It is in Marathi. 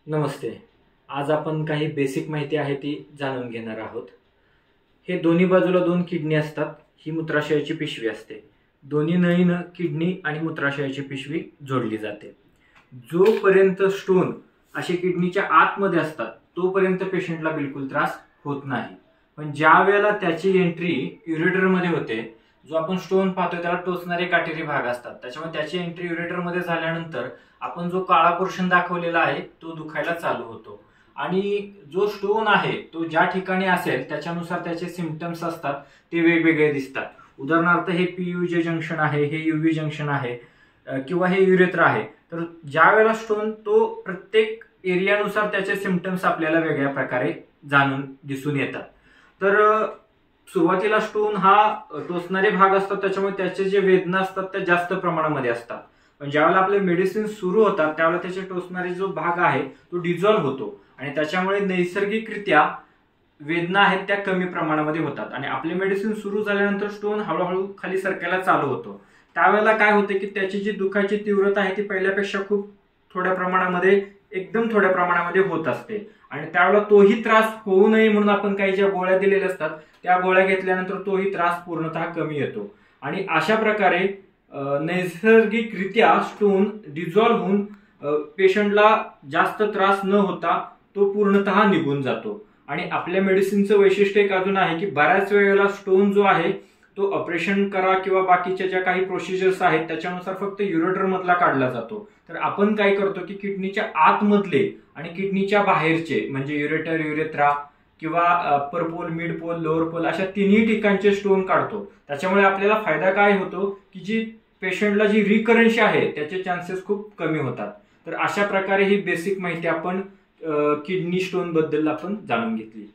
नमस्ते. आज आपण काही बेसिक माहिती आहे ती जाणून घेणार आहोत. हे दोन्ही बाजूला दोन किडनी असतात. ही मूत्राशयाची पिशवी असते. दोन्ही नळीनं किडनी आणि मूत्राशयाची पिशवी जोडली जाते. जोपर्यंत स्टोन असे किडनीच्या आतमध्ये असतात तोपर्यंत पेशंटला बिलकुल त्रास होत नाही. पण ज्या वेळेला त्याची एंट्री युरेटरमध्ये होते, जो आपण स्टोन पाहतो त्याला टोचणारे काटेरी भाग असतात, त्याच्यामुळे त्याची एंट्री युरेटरमध्ये झाल्यानंतर आपण जो काळा पोर्शन दाखवलेला आहे तो दुखायला चालू होतो. आणि जो स्टोन आहे तो ज्या ठिकाणी असेल त्याच्यानुसार त्याचे सिम्पटम्स असतात ते वेगवेगळे दिसतात. उदाहरणार्थ हे पीयूजे जंक्शन आहे, हे यूव्ही जंक्शन आहे, किंवा हे युरेथ्रा आहे. तर ज्या वेळेला स्टोन तो प्रत्येक एरियानुसार त्याचे सिम्पटम्स आपल्याला वेगळ्या प्रकारे दिसून येतात. तर सुरुवातीला स्टोन हा टोचणारे भाग असतात, त्याच्यामुळे त्याचे जे वेदना असतात त्या जास्त प्रमाणामध्ये असतात. पण ज्यावेळेला आपले मेडिसिन सुरू होतात त्यावेळेला त्याचे टोचणारे जो भाग आहे तो डिझॉल्व्ह होतो आणि त्याच्यामुळे नैसर्गिकरित्या वेदना आहेत त्या कमी प्रमाणामध्ये होतात. आणि आपले मेडिसिन सुरू झाल्यानंतर स्टोन हळूहळू खाली सरकायला चालू होतो. त्यावेळेला काय होते की त्याची जी दुखायची तीव्रता आहे ती पहिल्यापेक्षा खूप एकदम थोड्या प्रमाणामध्ये होत असते. आणि त्यावेळेला तोही त्रास होऊ नये म्हणून आपण काही ज्या गोळ्या दिलेल्या असतात त्या गोळ्या घेतल्यानंतर तोही त्रास पूर्णतः कमी येतो. आणि अशा प्रकारे नैसर्गिकरित्या स्टोन डिझॉल्व्ह होऊन पेशंटला जास्त त्रास न होता तो पूर्णतः निघून जातो. आणि आपल्या मेडिसिनचं वैशिष्ट्य एक अजून आहे की बऱ्याच वेळेला स्टोन जो आहे तो ऑपरेशन करा किंवा बाकीच्या ज्या काही प्रोसिजर्स आहेत त्याच्यानुसार फक्त युरेटर मधला काढला जातो. तर आपण काय करतो की किडनीच्या आतमधले आणि किडनीच्या बाहेरचे म्हणजे युरेटर, युरेथ्रा किंवा upper pole, mid pole, lower pole अशा तिन्ही ठिकाणचे स्टोन काढतो. त्याच्यामुळे आपल्याला फायदा काय होतो की जी पेशंटला जी रिकरन्सी आहे त्याचे चान्सेस खूप कमी होतात. तर अशा प्रकारे ही बेसिक माहिती आपण किडनी स्टोन बद्दल आपण जाणून घेतली.